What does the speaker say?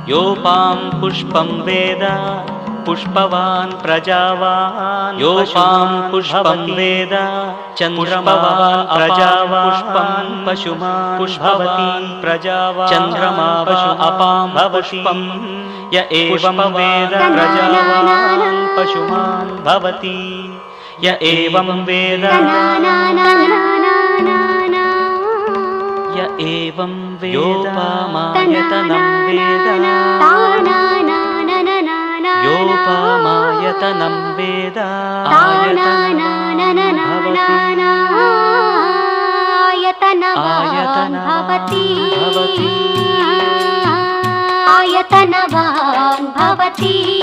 योपां पुष्पं वेद पुष्पवान् प्रजावान् योपां पुष्पं वेद चन्द्रमावान् प्रजावान् पशुमान् पुष्पवान् प्रजावान् चन्द्रमा अपां पुष्पं य एवं वेद प्रजावान् पशुमान् भवति य एवं वेद य एवं वेदोपामायतनं वेद योपामायतनं वेद आयतनवान् भवति